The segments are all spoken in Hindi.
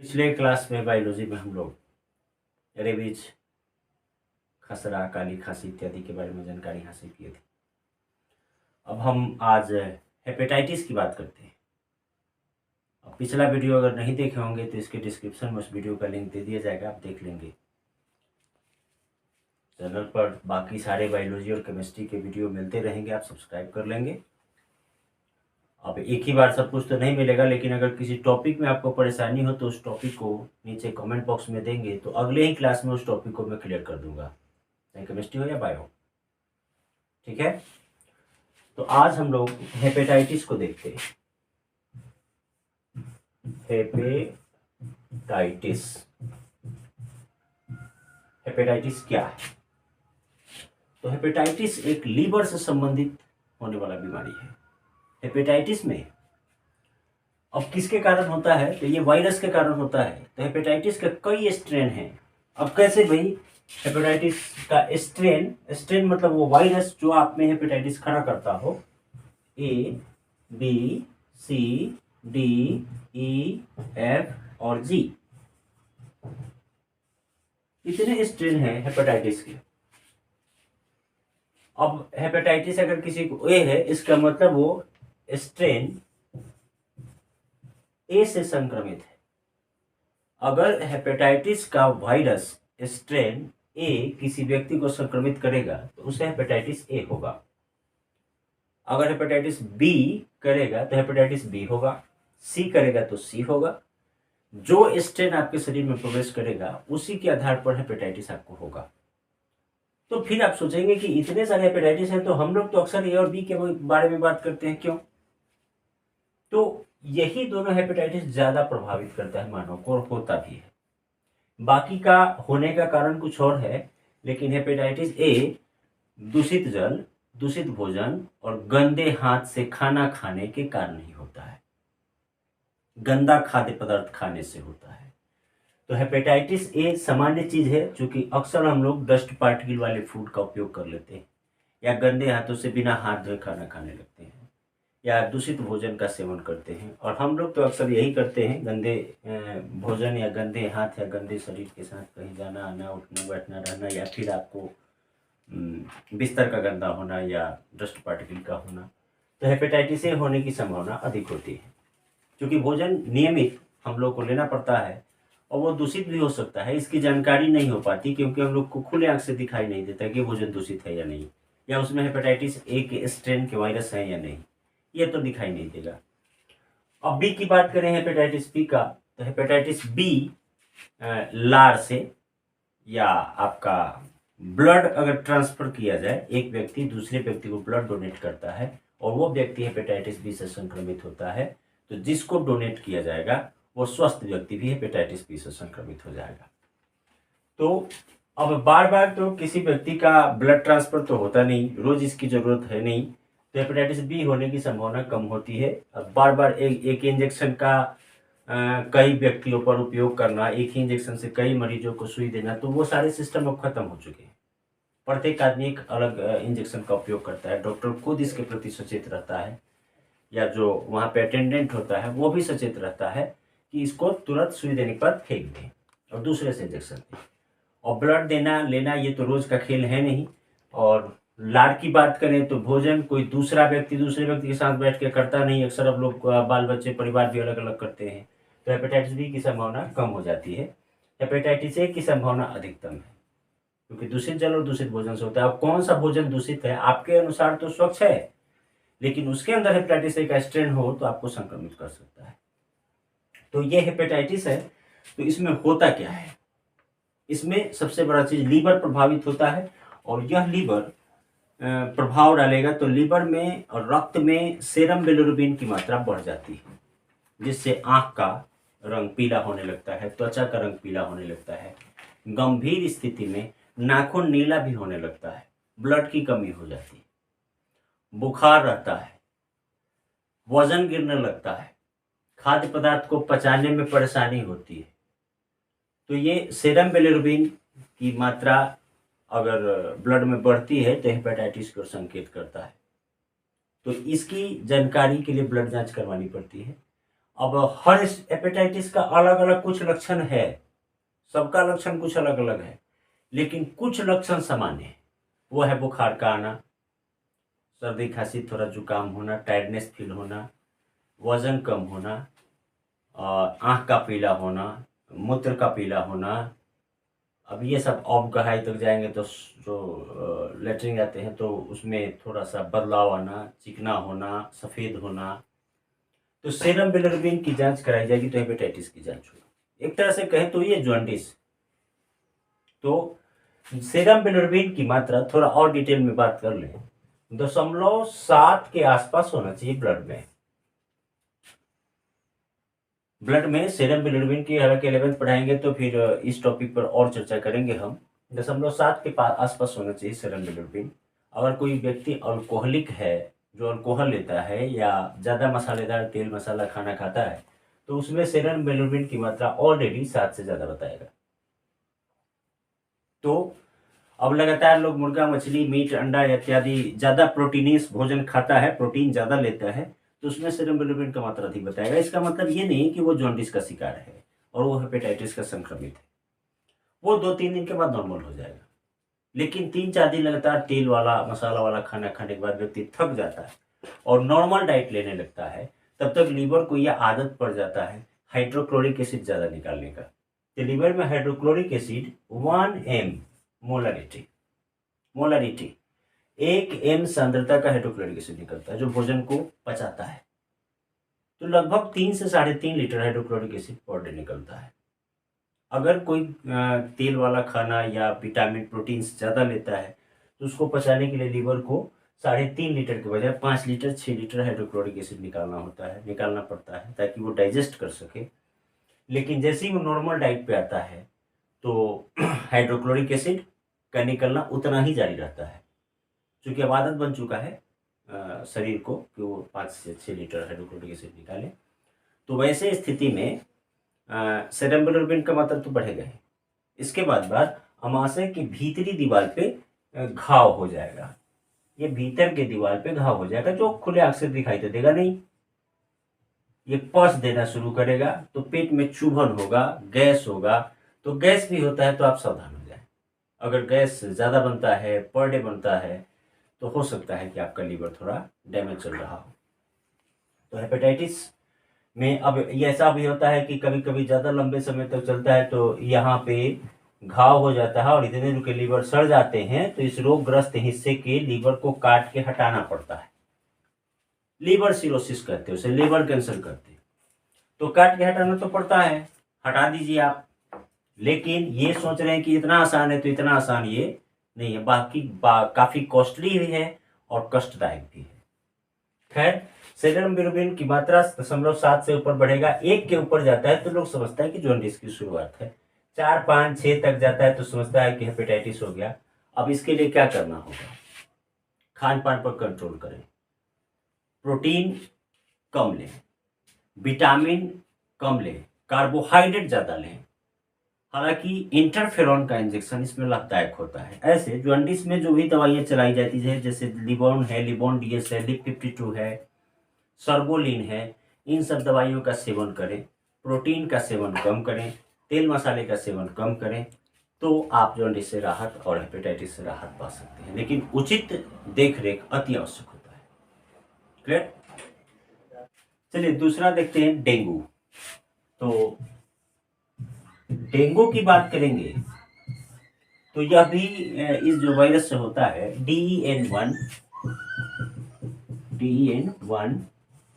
पिछले क्लास में बायोलॉजी में हम लोग रेबीज, खसरा, काली खांसी इत्यादि के बारे में जानकारी हासिल किए थे। अब हम आज हेपेटाइटिस की बात करते हैं। अब पिछला वीडियो अगर नहीं देखे होंगे तो इसके डिस्क्रिप्शन में उस वीडियो का लिंक दे दिया जाएगा, आप देख लेंगे। चैनल पर बाकी सारे बायोलॉजी और केमिस्ट्री के वीडियो मिलते रहेंगे, आप सब्सक्राइब कर लेंगे। अब एक ही बार सब कुछ तो नहीं मिलेगा, लेकिन अगर किसी टॉपिक में आपको परेशानी हो तो उस टॉपिक को नीचे कमेंट बॉक्स में देंगे तो अगले ही क्लास में उस टॉपिक को मैं क्लियर कर दूंगा, चाहे केमिस्ट्री हो या बायो। ठीक है, तो आज हम लोग हेपेटाइटिस को देखते हैं। हेपेटाइटिस हेपेटाइटिस क्या है? तो हेपेटाइटिस एक लीवर से संबंधित होने वाला बीमारी है। हेपेटाइटिस में अब किसके कारण होता है? तो ये वायरस के कारण होता है। तो हेपेटाइटिस के कई स्ट्रेन हैं। अब कैसे भाई? हेपेटाइटिस का स्ट्रेन मतलब वो वायरस जो आप में हेपेटाइटिस खड़ा करता हो। ए, बी, सी, डी, ई, एफ और जी, इतने स्ट्रेन हैं हेपेटाइटिस के। अब हेपेटाइटिस अगर किसी को ए है, इसका मतलब वो स्ट्रेन ए से संक्रमित है। अगर हेपेटाइटिस का वायरस स्ट्रेन ए किसी व्यक्ति को संक्रमित करेगा तो उसे हेपेटाइटिस ए होगा। अगर हेपेटाइटिस बी करेगा तो हेपेटाइटिस बी होगा, सी करेगा तो सी होगा। जो स्ट्रेन आपके शरीर में प्रवेश करेगा उसी के आधार पर हेपेटाइटिस आपको होगा। तो फिर आप सोचेंगे कि इतने सारे हेपेटाइटिस हैं तो हम लोग तो अक्सर ए और बी के बारे में बात करते हैं, क्यों? तो यही दोनों हेपेटाइटिस ज्यादा प्रभावित करता है मानव को, और होता भी है। बाकी का होने का कारण कुछ और है, लेकिन हेपेटाइटिस ए दूषित जल, दूषित भोजन और गंदे हाथ से खाना खाने के कारण ही होता है। गंदा खाद्य पदार्थ खाने से होता है। तो हेपेटाइटिस ए सामान्य चीज है, क्योंकि अक्सर हम लोग डस्ट पार्टिकल वाले फूड का उपयोग कर लेते हैं, या गंदे हाथों से बिना हाथ धोए खाना खाने लगते हैं, या दूषित भोजन का सेवन करते हैं। और हम लोग तो अक्सर यही करते हैं, गंदे भोजन या गंदे हाथ या गंदे शरीर के साथ कहीं जाना आना, उठना बैठना रहना, या फिर आपको बिस्तर का गंदा होना या डस्ट पार्टिकल का होना। तो हेपेटाइटिस ए होने की संभावना अधिक होती है, क्योंकि भोजन नियमित हम लोग को लेना पड़ता है और वो दूषित भी हो सकता है। इसकी जानकारी नहीं हो पाती, क्योंकि हम लोग को खुले आंख से दिखाई नहीं देता कि भोजन दूषित है या नहीं, या उसमें हेपेटाइटिस ए के स्ट्रेन के वायरस है या नहीं, ये तो दिखाई नहीं देगा। अब बी की बात करें हेपेटाइटिस बी का, तो हेपेटाइटिस बी लार से या आपका ब्लड अगर ट्रांसफर किया जाए, एक व्यक्ति दूसरे व्यक्ति को ब्लड डोनेट करता है और वो व्यक्ति हेपेटाइटिस बी से संक्रमित होता है, तो जिसको डोनेट किया जाएगा वो स्वस्थ व्यक्ति भी हेपेटाइटिस बी से संक्रमित हो जाएगा। तो अब बार बार तो किसी व्यक्ति का ब्लड ट्रांसफर तो होता नहीं, रोज इसकी जरूरत है नहीं, तो हेपेटाइटिस बी होने की संभावना कम होती है। अब बार बार एक इंजेक्शन का कई व्यक्तियों पर उपयोग करना, एक ही इंजेक्शन से कई मरीजों को सुई देना, तो वो सारे सिस्टम अब खत्म हो चुके हैं। प्रत्येक आदमी एक अलग इंजेक्शन का उपयोग करता है। डॉक्टर खुद इसके प्रति सचेत रहता है, या जो वहाँ पे अटेंडेंट होता है वो भी सचेत रहता है कि इसको तुरंत सुई देने के बाद फेंक दें और दूसरे से इंजेक्शन दें। और ब्लड देना लेना ये तो रोज का खेल है नहीं। और लाड़ की बात करें तो भोजन कोई दूसरा व्यक्ति दूसरे व्यक्ति के साथ बैठ के करता नहीं, अक्सर अब लोग बाल बच्चे परिवार भी अलग अलग करते हैं, तो हेपेटाइटिस बी की संभावना कम हो जाती है। हेपेटाइटिस ए की संभावना अधिकतम है, क्योंकि दूषित जल और दूषित भोजन से होता है। अब कौन सा भोजन दूषित है? आपके अनुसार तो स्वच्छ है, लेकिन उसके अंदर हेपेटाइटिस ए का स्ट्रेन हो तो आपको संक्रमित कर सकता है। तो ये हेपेटाइटिस है। तो इसमें होता क्या है? इसमें सबसे बड़ा चीज लीवर प्रभावित होता है, और यह लीवर प्रभाव डालेगा तो लीवर में और रक्त में सेरम बिलिरुबिन की मात्रा बढ़ जाती है, जिससे आंख का रंग पीला होने लगता है, त्वचा का रंग पीला होने लगता है, गंभीर स्थिति में नाखून नीला भी होने लगता है, ब्लड की कमी हो जाती है, बुखार रहता है, वजन गिरने लगता है, खाद्य पदार्थ को पचाने में परेशानी होती है। तो ये सेरम बिलिरुबिन की मात्रा अगर ब्लड में बढ़ती है तो हेपेटाइटिस को संकेत करता है। तो इसकी जानकारी के लिए ब्लड जांच करवानी पड़ती है। अब हर हेपेटाइटिस का अलग अलग कुछ लक्षण है, सबका लक्षण कुछ अलग अलग है, लेकिन कुछ लक्षण सामान्य है। वो है बुखार का आना, सर्दी खांसी थोड़ा जुकाम होना, टायर्डनेस फील होना, वजन कम होना, आँख का पीला होना, मूत्र का पीला होना। अब ये सब अब गहराई तक जाएंगे तो जो लेटरिन जाते हैं तो उसमें थोड़ा सा बदलाव आना, चिकना होना, सफ़ेद होना। तो सीरम बिलिरुबिन की जांच कराई जाएगी तो हेपेटाइटिस की जांच होगी। एक तरह से कहें तो ये जॉन्डिस। तो सीरम बिलिरुबिन की मात्रा थोड़ा और डिटेल में बात कर लें, 0.7 के आसपास होना चाहिए ब्लड में। ब्लड में सीरम बिलिरुबिन की हालांकि 11th पढ़ाएंगे तो फिर इस टॉपिक पर और चर्चा करेंगे हम। 0.7 के आसपास होना चाहिए सीरम बिलिरुबिन। अगर कोई व्यक्ति अल्कोहलिक है, जो अल्कोहल लेता है या ज़्यादा मसालेदार तेल मसाला खाना खाता है, तो उसमें सीरम बिलिरुबिन की मात्रा ऑलरेडी 7 से ज़्यादा बताएगा। तो अब लगातार लोग मुर्गा, मछली, मीट, अंडा इत्यादि ज़्यादा प्रोटीनियस भोजन खाता है, प्रोटीन ज़्यादा लेता है, तो उसमें सीरम बिलिरुबिन का मात्रा अधिक बताएगा। इसका मतलब ये नहीं कि वो जॉन्डिस का शिकार है और वो हेपेटाइटिस का संक्रमित है। वो 2-3 दिन के बाद नॉर्मल हो जाएगा। लेकिन 3-4 दिन लगातार तेल वाला, मसाला वाला खाना खाने के बाद व्यक्ति थक जाता है और नॉर्मल डाइट लेने लगता है, तब तक लीवर को यह आदत पड़ जाता है हाइड्रोक्लोरिक एसिड ज़्यादा निकालने का। तो लीवर में hydrochloric acid 1 m molarity 1 m सांद्रता का हाइड्रोक्लोरिक एसिड निकलता है जो भोजन को पचाता है। तो लगभग 3 से 3.5 litre hydrochloric acid per day निकलता है। अगर कोई तेल वाला खाना या विटामिन प्रोटीन ज़्यादा लेता है तो उसको पचाने के लिए लीवर को 3.5 लीटर के बजाय 5 लीटर 6 लीटर हाइड्रोक्लोरिक एसिड निकालना पड़ता है ताकि वो डाइजेस्ट कर सके। लेकिन जैसे ही वो नॉर्मल डाइट पे आता है तो हाइड्रोक्लोरिक एसिड का निकलना उतना ही जारी रहता है, क्योंकि अब आदत बन चुका है शरीर को कि वो 5 से 6 लीटर हाइड्रोक्लोरिक एसिड निकाले। तो वैसे स्थिति में सीरम बिलिरुबिन का मात्रा तो बढ़ेगा ही। इसके बाद अमाशय की भीतरी दीवार पे घाव हो जाएगा। ये भीतर के दीवार पे घाव हो जाएगा जो खुले आंख से दिखाई तो देगा नहीं। ये पस देना शुरू करेगा तो पेट में चुभन होगा, गैस होगा। तो गैस भी होता है तो आप सावधान हो जाए। अगर गैस ज़्यादा बनता है, पर डे बनता है, तो हो सकता है कि आपका लीवर थोड़ा डैमेज चल रहा हो। तो हेपेटाइटिस में अब ये ऐसा भी होता है कि कभी कभी ज़्यादा लंबे समय तक चलता है तो यहाँ पे घाव हो जाता है और इतने के लीवर सड़ जाते हैं तो इस रोगग्रस्त हिस्से के लीवर को काट के हटाना पड़ता है। लीवर सिरोसिस कहते हैं उसे, लीवर कैंसर कहते हैं। तो काट के हटाना तो पड़ता है, हटा दीजिए आप। लेकिन ये सोच रहे हैं कि इतना आसान है, तो इतना आसान ये नहीं है। काफ़ी कॉस्टली भी है और कष्टदायक भी है। खैर, सीरम बिलिरुबिन की मात्रा 0.7 से ऊपर बढ़ेगा, 1 के ऊपर जाता है तो लोग समझता है कि जॉन्डिस की शुरुआत है। 4, 5, 6 तक जाता है तो समझता है कि हेपेटाइटिस हो गया। अब इसके लिए क्या करना होगा? खान पान पर कंट्रोल करें, प्रोटीन कम लें, विटामिन कम लें, कार्बोहाइड्रेट ज़्यादा लें। हालांकि इंटरफेरॉन का इंजेक्शन इसमें लाभदायक होता है। ऐसे जॉन्डिस में जो भी दवाइयाँ चलाई जाती है, जैसे लिबोन है, लिबोन DS है, लिप 52 है, सर्बोलिन है, इन सब दवाइयों का सेवन करें। प्रोटीन का सेवन कम करें, तेल मसाले का सेवन कम करें, तो आप जॉन्डिस से राहत और हेपेटाइटिस से राहत पा सकते हैं। लेकिन उचित देख रेख अति आवश्यक होता है। क्लियर? चलिए दूसरा देखते हैं, डेंगू। तो डेंगू की बात करेंगे तो यह भी इस जो वायरस से होता है, DEN1,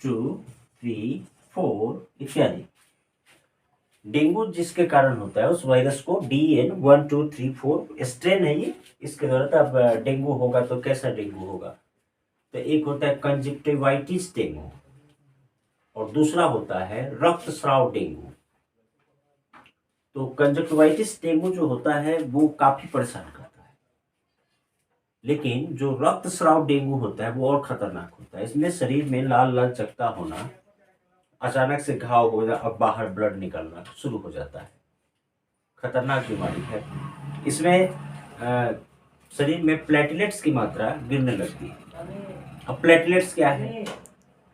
2, 3, 4 इत्यादि। डेंगू जिसके कारण होता है उस वायरस को DEN1, 2, 3, 4 स्ट्रेन है ये, इसके द्वारा तब डेंगू होगा। तो कैसा डेंगू होगा? तो एक होता है कंजक्टिवाइटिस डेंगू और दूसरा होता है रक्तस्राव डेंगू। तो कंजक्टिवाइटिस डेंगू जो होता है वो काफी परेशान करता है, लेकिन जो रक्तस्राव डेंगू होता है वो और खतरनाक होता है। इसमें शरीर में लाल लाल चकत्ता होना, अचानक से घाव हो जाए और बाहर ब्लड निकलना शुरू हो जाता है। खतरनाक बीमारी है। इसमें शरीर में प्लेटलेट्स की मात्रा गिरने लगती है। अब प्लेटलेट्स क्या है?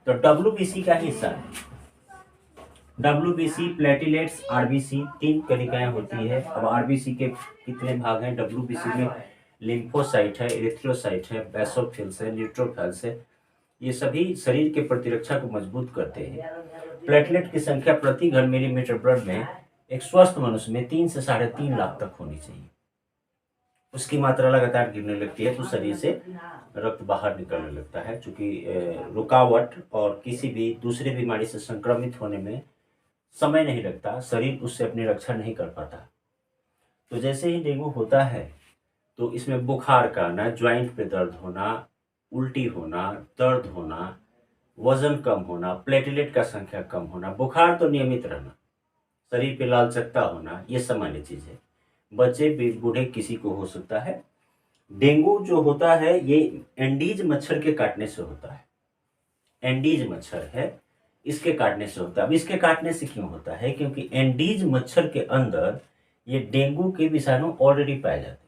तो WBC का हिस्सा है। WBC, प्लेटिलेट्स, RBC, 3 कणिकाएं होती है। अब RBC के कितने भाग हैं? WBC में लिम्फोसाइट है, एरिथ्रोसाइट है, बेसोफिल्स है, न्यूट्रोफिल्स है। ये सभी शरीर के प्रतिरक्षा को मजबूत करते हैं। प्लेटलेट की संख्या प्रति घन मिलीमीटर ब्लड में एक स्वस्थ मनुष्य में 3 से 3.5 लाख तक होनी चाहिए। उसकी मात्रा लगातार गिरने लगती है तो शरीर से रक्त बाहर निकलने लगता है, क्योंकि रुकावट और किसी भी दूसरी बीमारी से संक्रमित होने में समय नहीं लगता, शरीर उससे अपनी रक्षा नहीं कर पाता। तो जैसे ही डेंगू होता है तो इसमें बुखार का आना, ज्वाइंट पे दर्द होना, उल्टी होना, दर्द होना, वजन कम होना, प्लेटलेट का संख्या कम होना, बुखार तो नियमित रहना, शरीर पे लाल चकत्ता होना, ये सामान्य चीज है। बच्चे बूढ़े किसी को हो सकता है। डेंगू जो होता है ये एंडीज मच्छर के काटने से होता है। एंडीज मच्छर है, इसके काटने से होता है। अब इसके काटने से क्यों होता है? क्योंकि एंडीज मच्छर के अंदर ये डेंगू के विषाणु ऑलरेडी पाए जाते हैं।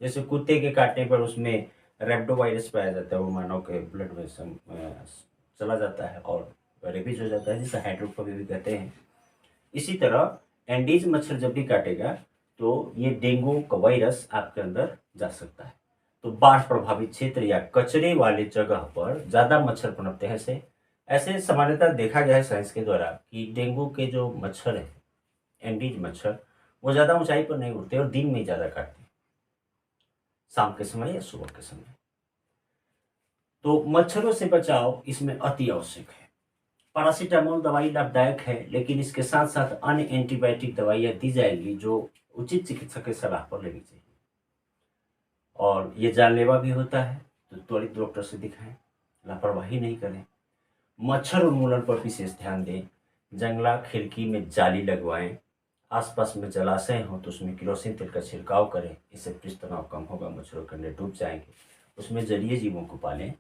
जैसे कुत्ते के काटने पर उसमें रेप्डो वायरस पाया जाता है, वो मानव के ब्लड में चला जाता है और रेबीज हो जाता है, जिसे हाइड्रोफोबिया भी कहते हैं। इसी तरह एंडीज मच्छर जब भी काटेगा तो ये डेंगू का वायरस आपके अंदर जा सकता है। तो बाढ़ प्रभावित क्षेत्र या कचरे वाले जगह पर ज़्यादा मच्छर पनपते हैं। ऐसे ऐसे सामान्यतः देखा गया है साइंस के द्वारा कि डेंगू के जो मच्छर हैं, एंडीज मच्छर, वो ज़्यादा ऊंचाई पर नहीं उड़ते और दिन में ज़्यादा काटते हैं, शाम के समय या सुबह के समय। तो मच्छरों से बचाव इसमें अति आवश्यक है। पैरासीटामोल दवाई लाभदायक है, लेकिन इसके साथ साथ अन्य एंटीबायोटिक दवाइयाँ दी जाएंगी जो उचित चिकित्सक के सलाह पर लेनी चाहिए। और ये जानलेवा भी होता है, तो त्वरित डॉक्टर से दिखाएं, लापरवाही नहीं करें। मच्छर उन्मूलन पर विशेष ध्यान दें। जंगला खिड़की में जाली लगवाएं। आसपास में जलाशय हो तो उसमें केरोसिन तेल का छिड़काव करें, इससे पृष्ठ तनाव कम होगा, मच्छरों के अंडे डूब जाएंगे। उसमें जलीय जीवों को पालें,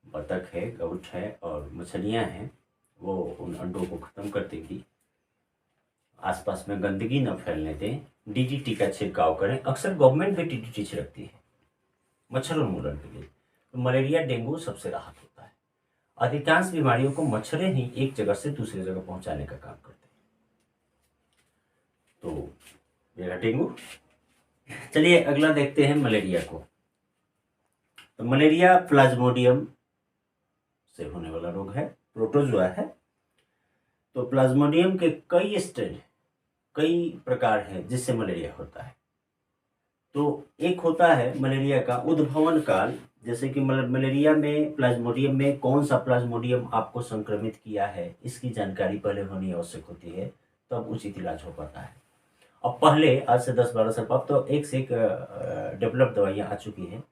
बतख है, गौठ है और मछलियाँ हैं, वो उन अंडों को ख़त्म कर देंगी। आसपास में गंदगी न फैलने दें। DDT का छिड़काव करें। अक्सर गवर्नमेंट भी DDT छिड़कती है मच्छर उन्मूलन के लिए। तो मलेरिया, डेंगू सबसे राहत होता है। अधिकांश बीमारियों को मच्छरें ही एक जगह से दूसरी जगह पहुंचाने का काम करते हैं। तो मेरा डेंगू। चलिए अगला देखते हैं मलेरिया को। तो मलेरिया प्लाज्मोडियम से होने वाला रोग है, प्रोटोजोआ है। तो प्लाज्मोडियम के कई स्ट्रेन, कई प्रकार हैं जिससे मलेरिया होता है। तो एक होता है मलेरिया का उद्भवन काल, जैसे कि मलेरिया में प्लाज्मोडियम में कौन सा प्लाज्मोडियम आपको संक्रमित किया है, इसकी जानकारी पहले होनी आवश्यक होती है, तब उचित इलाज हो पाता है। अब पहले आज से 10-12 साल अब तो एक से एक डेवलप दवाइयाँ आ चुकी हैं।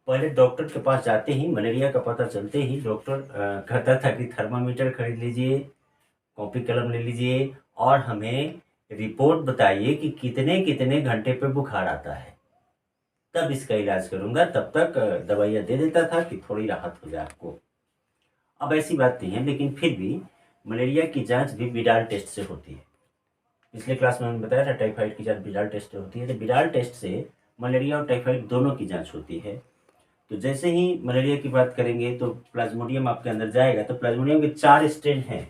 पहले डॉक्टर के पास जाते ही मलेरिया का पता चलते ही डॉक्टर कहता था कि थर्मामीटर खरीद लीजिए, कॉपी कलम ले लीजिए और हमें रिपोर्ट बताइए कि कितने कितने घंटे पे बुखार आता है, तब इसका इलाज करूंगा। तब तक दवाइयाँ दे देता था कि थोड़ी राहत हो जाए आपको। अब ऐसी बात नहीं है, लेकिन फिर भी मलेरिया की जांच भी विडाल टेस्ट से होती है। पिछले क्लास में हमने बताया था टाइफाइड की जांच विडाल टेस्ट से होती है। तो विडाल टेस्ट से मलेरिया और टाइफाइड दोनों की जांच होती है। तो जैसे ही मलेरिया की बात करेंगे तो प्लाज्मोडियम आपके अंदर जाएगा। तो प्लाज्मोडियम के 4 स्ट्रेन हैं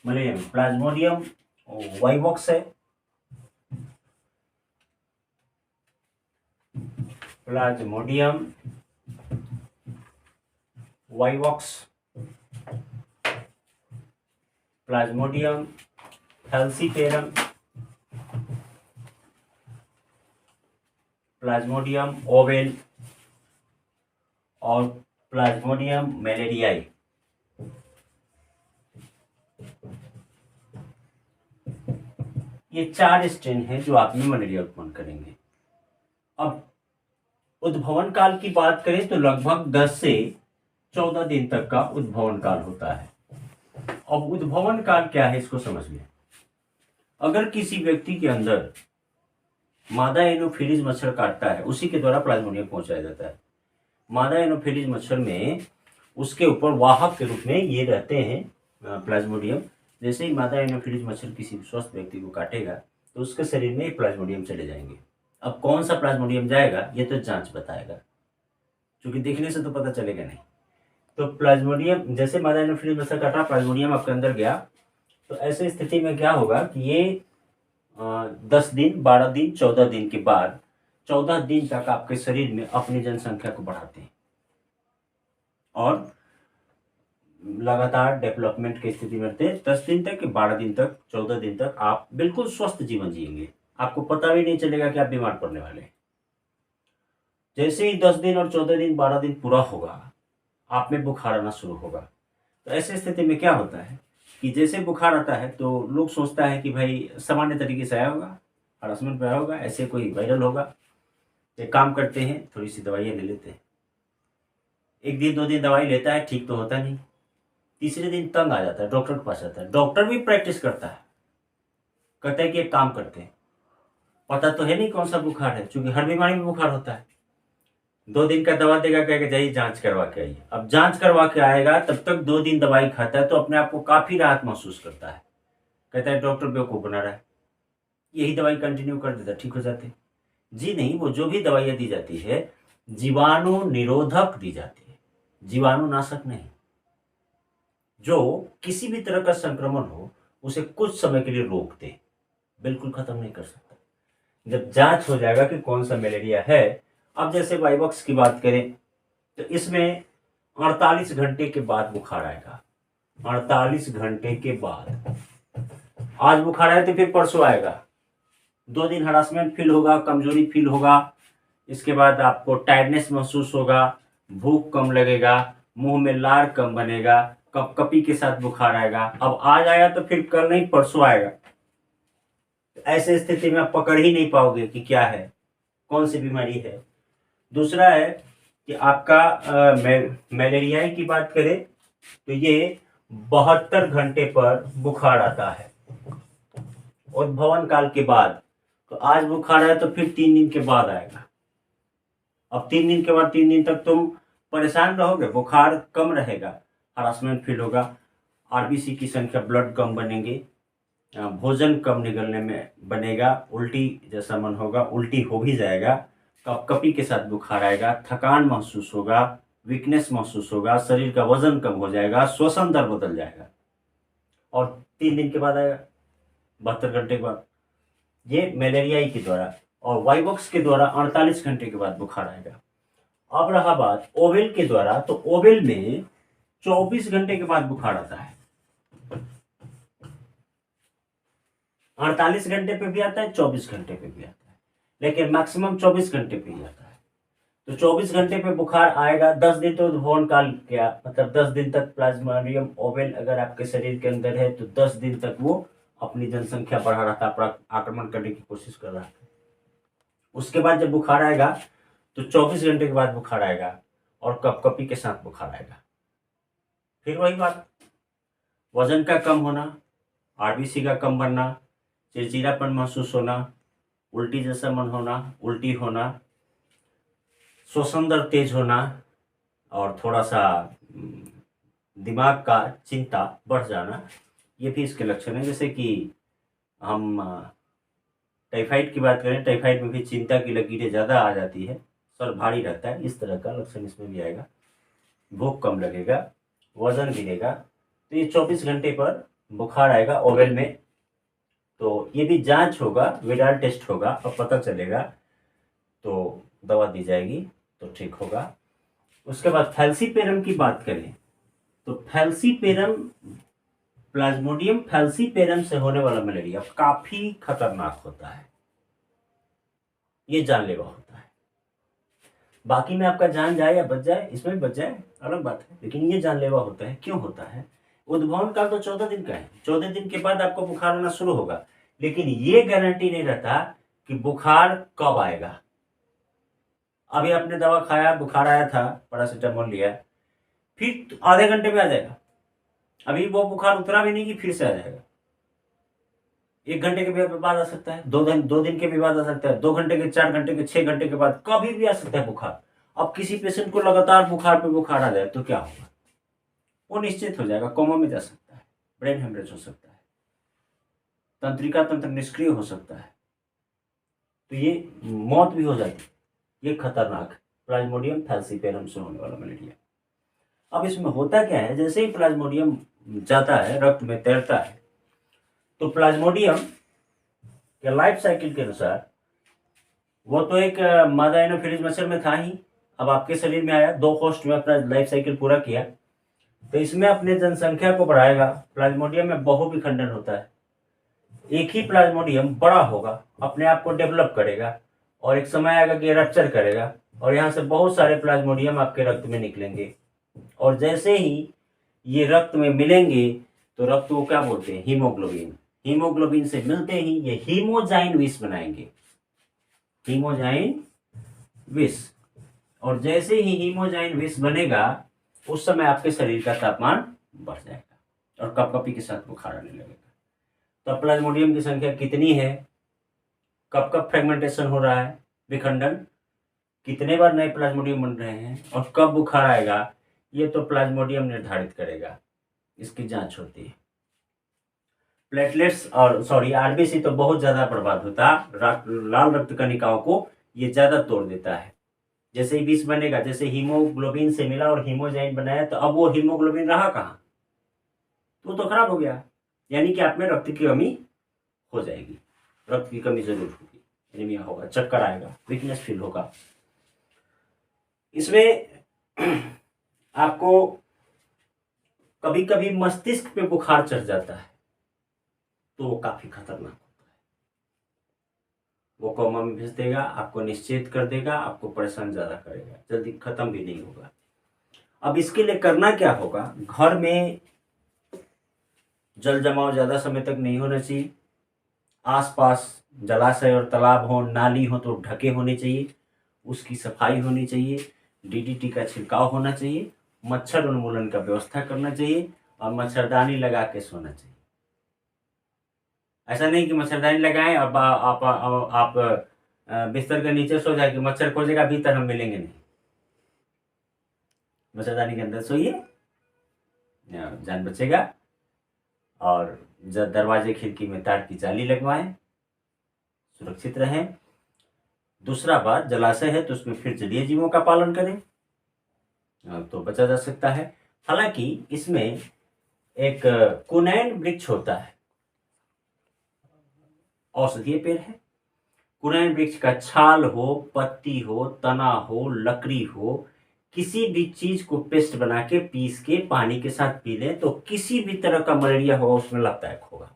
मलेरिया में। प्लाज्मोडियम वाइवॉक्स है, plasmodium vivax, plasmodium falciparum, plasmodium ovale और प्लाज्मोडियम मलेरियाई। ये 4 स्ट्रेन हैं जो आप में मलेरिया उत्पन्न करेंगे। अब उद्भवन काल की बात करें तो लगभग 10 से 14 दिन तक का उद्भवन काल होता है। अब उद्भवन काल क्या है इसको समझ लें। अगर किसी व्यक्ति के अंदर मादा एनोफिलीज मच्छर काटता है, उसी के द्वारा प्लाज्मोडियम पहुंचाया जाता है। मादा एनोफिलीज मच्छर में उसके ऊपर वाहक के रूप में ये रहते हैं प्लाज्मोडियम। जैसे ही मादा एनोफिलीज मच्छर किसी स्वस्थ व्यक्ति को काटेगा तो उसके शरीर में प्लाज्मोडियम चले जाएंगे। अब कौन सा प्लाज्मोडियम जाएगा ये तो जांच बताएगा, क्योंकि देखने से तो पता चलेगा नहीं। तो प्लाज्मोडियम, जैसे मादा एनोफिलीज मच्छर काटा, प्लाज्मोडियम आपके अंदर गया, तो ऐसे स्थिति में क्या होगा कि ये 10 दिन, 12 दिन, 14 दिन के बाद 14 दिन तक आपके शरीर में अपनी जनसंख्या को बढ़ाते हैं और लगातार डेवलपमेंट की स्थिति में रहते हैं। 10 दिन तक, 12 दिन तक, 14 दिन तक आप बिल्कुल स्वस्थ जीवन जिएंगे। आपको पता भी नहीं चलेगा कि आप बीमार पड़ने वाले हैं। जैसे ही 10 दिन और 14 दिन, 12 दिन पूरा होगा, आप में बुखार आना शुरू होगा। तो ऐसी स्थिति में क्या होता है कि जैसे बुखार आता है तो लोग सोचता है कि भाई सामान्य तरीके से आया होगा, हरासमेंट पे आया होगा, ऐसे कोई वायरल होगा। एक काम करते हैं, थोड़ी सी दवाइयाँ ले लेते हैं। 1 दिन 2 दिन दवाई लेता है, ठीक तो होता नहीं। तीसरे दिन तंग आ जाता है, डॉक्टर के पास जाता है। डॉक्टर भी प्रैक्टिस करता है, कहता है कि एक काम करते हैं, पता तो है नहीं कौन सा बुखार है, क्योंकि हर बीमारी में बुखार होता है। 2 दिन का दवा देगा, कहेगा जाइए जांच करवा के आइए। अब जांच करवा के आएगा, तब तक 2 दिन दवाई खाता है तो अपने आप को काफी राहत महसूस करता है। कहता है डॉक्टर बेवकूफ बना रहा है, यही दवाई कंटिन्यू कर देता, ठीक हो जाते। जी नहीं, वो जो भी दवाइयाँ दी जाती है जीवाणु निरोधक दी जाती है, जीवाणु नाशक नहीं। जो किसी भी तरह का संक्रमण हो उसे कुछ समय के लिए रोक दे, बिल्कुल खत्म नहीं कर सकता। जब जांच हो जाएगा कि कौन सा मलेरिया है, अब जैसे वाइवॉक्स की बात करें तो इसमें 48 घंटे के बाद बुखार आएगा। 48 घंटे के बाद, आज बुखार आया तो फिर परसों आएगा। 2 दिन हरासमेंट फील होगा, कमजोरी फील होगा, इसके बाद आपको टायर्डनेस महसूस होगा, भूख कम लगेगा, मुंह में लार कम बनेगा, कपकपी के साथ बुखार आएगा। अब आज आया तो फिर कल नहीं परसों आएगा। ऐसे स्थिति में आप पकड़ ही नहीं पाओगे कि क्या है, कौन सी बीमारी है। दूसरा है कि आपका मलेरिया की बात करें तो ये 72 घंटे पर बुखार आता है उद्भवन काल के बाद। तो आज बुखार आया तो फिर 3 दिन के बाद आएगा। अब 3 दिन के बाद 3 दिन तक तुम परेशान रहोगे, बुखार कम रहेगा, हरासमेंट फील होगा, आरबीसी की संख्या, ब्लड कम बनेंगे, भोजन कम निगलने में बनेगा, उल्टी जैसा मन होगा, उल्टी हो भी जाएगा, कपकपी के साथ बुखार आएगा, थकान महसूस होगा, वीकनेस महसूस होगा, शरीर का वजन कम हो जाएगा, श्वसन दर बदल जाएगा। और 3 दिन के बाद आएगा, 72 घंटे के बाद। ये मलेरिया के द्वारा। और वाइवॉक्स के द्वारा 48 घंटे के बाद बुखार आएगा। अब रहा बात ओवेल के द्वारा, तो ओवेल में 24 घंटे के बाद बुखार आता है। 48 घंटे पे भी आता है, 24 घंटे पे भी आता है, लेकिन मैक्सिमम 24 घंटे पे ही आता है। तो 24 घंटे पे बुखार आएगा। 10 दिन तो उद्भवन काल क्या, मतलब 10 दिन तक प्लाज्मोडियम ओवेल अगर आपके शरीर के अंदर है तो 10 दिन तक वो अपनी जनसंख्या बढ़ा रहा था, आक्रमण करने की कोशिश कर रहा था। उसके बाद जब बुखार आएगा तो 24 घंटे के बाद बुखार आएगा और कपकपी के साथ बुखार आएगा। फिर वही बात, वजन का कम होना, आरबीसी का कम बनना, चिड़चिड़ापन महसूस होना, उल्टी जैसा मन होना, उल्टी होना, श्वसन दर तेज होना और थोड़ा सा दिमाग का चिंता बढ़ जाना, ये भी इसके लक्षण है। जैसे कि हम टाइफाइड की बात करें, टाइफाइड में भी चिंता की लकीरें ज़्यादा आ जाती है, सर भारी रहता है, इस तरह का लक्षण इसमें भी आएगा। भूख कम लगेगा, वजन गिरेगा। तो ये 24 घंटे पर बुखार आएगा ओवेल में। तो ये भी जांच होगा, विडाल टेस्ट होगा, अब पता चलेगा तो दवा दी जाएगी तो ठीक होगा। उसके बाद फैल्सीपेरम की बात करें तो फैल्सीपेरम, प्लाज्मोडियम फैल्सीपेरम से होने वाला मलेरिया काफी खतरनाक होता है, ये जानलेवा होता है। बाकी में आपका जान जाए या बच जाए, इसमें भी बच जाए अलग बात है, लेकिन ये जानलेवा होता है। क्यों होता है? उद्भवन काल तो 14 दिन का है, 14 दिन के बाद आपको बुखार आना शुरू होगा, लेकिन ये गारंटी नहीं रहता कि बुखार कब आएगा। अभी आपने दवा खाया, बुखार आया था, पैरासीटामोल लिया, फिर आधे घंटे में आ जाएगा। अभी वो बुखार उतरा भी नहीं कि फिर से आ जाएगा। 1 घंटे के बाद आ सकता है, 2 दिन के भी बाद आ सकता है, 2 घंटे के, 4 घंटे के, 6 घंटे के बाद कभी भी आ सकता है बुखार। अब किसी पेशेंट को लगातार बुखार पे बुखार आ जाए तो क्या होगा? वो निश्चित हो जाएगा, कोमा में जा सकता है, ब्रेन हेमरेज हो सकता है, तंत्रिका तंत्र निष्क्रिय हो सकता है, तो ये मौत भी हो जाती है। ये खतरनाक है प्लाज्मोडियम फैल्सीपेरम से होने वाला मलेरिया। अब इसमें होता क्या है, जैसे ही प्लाज्मोडियम जाता है, रक्त में तैरता है, तो प्लाज्मोडियम के लाइफ साइकिल के अनुसार वो तो एक मादा एनोफिलीज मच्छर में था ही, अब आपके शरीर में आया, 2 होस्ट में अपना लाइफ साइकिल पूरा किया, तो इसमें अपने जनसंख्या को बढ़ाएगा। प्लाज्मोडियम में बहुविखंडन होता है, एक ही प्लाज्मोडियम बड़ा होगा, अपने आप को डेवलप करेगा, और एक समय आएगा कि रप्चर करेगा, और यहाँ से बहुत सारे प्लाज्मोडियम आपके रक्त में निकलेंगे, और जैसे ही ये रक्त में मिलेंगे तो रक्त को क्या बोलते हैं, हीमोग्लोबिन। हीमोग्लोबिन से मिलते ही ये हीमोजाइन विष बनाएंगे, हीमोजाइन विष। और जैसे ही हीमोजाइन विष बनेगा उस समय आपके शरीर का तापमान बढ़ जाएगा और कपकपी के साथ बुखार आने लगेगा। तो प्लाज्मोडियम की संख्या कितनी है, कब कब फ्रेगमेंटेशन हो रहा है, विखंडन, कितने बार नए प्लाज्मोडियम बन रहे हैं, और कब बुखार आएगा, ये तो प्लाज्मोडियम निर्धारित करेगा, इसकी जांच होती है। प्लेटलेट्स और आरबीसी तो बहुत ज्यादा बर्बाद होता, लाल रक्त कणिकाओं को ये ज्यादा तोड़ देता है। जैसे ही विष बनेगा, जैसे हीमोग्लोबिन से मिला और हीमोजाइन बनाया, तो अब वो हीमोग्लोबिन रहा कहाँ, तो खराब हो गया, यानी कि आप में रक्त की कमी हो जाएगी, रक्त की कमी जरूर होगी, एनीमिया होगा, चक्कर आएगा, वीकनेस फील होगा। इसमें आपको कभी कभी मस्तिष्क पे बुखार चढ़ जाता है, तो वो काफी खतरनाक होता है, वो कोमा में भेज देगा, आपको निश्चेत कर देगा, आपको परेशान ज्यादा करेगा, जल्दी खत्म भी नहीं होगा। अब इसके लिए करना क्या होगा, घर में जल जमाव ज्यादा समय तक नहीं होना चाहिए, आसपास जलाशय और तालाब हो, नाली हो तो ढके होने चाहिए, उसकी सफाई होनी चाहिए, डीडीटी का छिड़काव होना चाहिए, मच्छर उन्मूलन का व्यवस्था करना चाहिए, और मच्छरदानी लगा के सोना चाहिए। ऐसा नहीं कि मच्छरदानी लगाएं और आप बिस्तर के नीचे सो जाए कि मच्छर खोजेगा, भीतर हम मिलेंगे नहीं, मच्छरदानी के अंदर सोइए, जान बचेगा। और जब दरवाजे खिड़की में तार की जाली लगवाएं, सुरक्षित रहें। दूसरा बात, जलाशय है तो उसमें फिर जलीय जीवों का पालन करें, तो बचा जा सकता है। हालांकि इसमें एक कुनैन वृक्ष होता है, औषधीय पेड़ है। कुनैन वृक्ष का छाल हो, पत्ती हो, तना हो, लकड़ी हो, किसी भी चीज को पेस्ट बना के पीस के पानी के साथ पी लें तो किसी भी तरह का मलेरिया होगा उसमें लाभदायक होगा,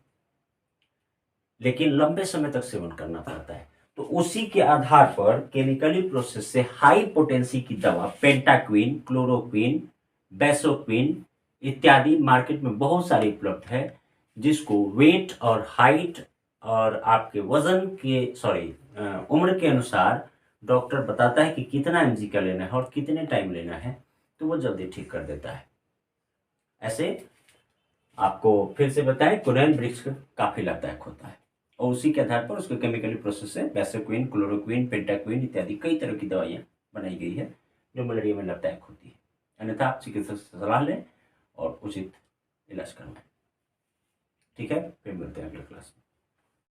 लेकिन लंबे समय तक सेवन करना पड़ता है। तो उसी के आधार पर केमिकली प्रोसेस से हाई पोटेंसी की दवा पेंटाक्विन, क्लोरोक्विन, बेसोक्विन इत्यादि मार्केट में बहुत सारी उपलब्ध है, जिसको वेट और हाइट और आपके वजन के उम्र के अनुसार डॉक्टर बताता है कि कितना mg का लेना है और कितने टाइम लेना है, तो वो जल्दी ठीक कर देता है। ऐसे आपको फिर से बताएं, कुनैन वृक्ष काफी लाभदायक होता है, और उसी के आधार पर उसके केमिकली प्रोसेस से बेसोक्विन, क्लोरोक्विन, पेंटाक्विन इत्यादि कई तरह की दवाइयां बनाई गई है जो मलेरिया में लाभदायक होती है। अन्यथा आप चिकित्सक से सलाह लें और उचित इलाज करवाएं। ठीक है, फिर मिलते हैं अगले क्लास में।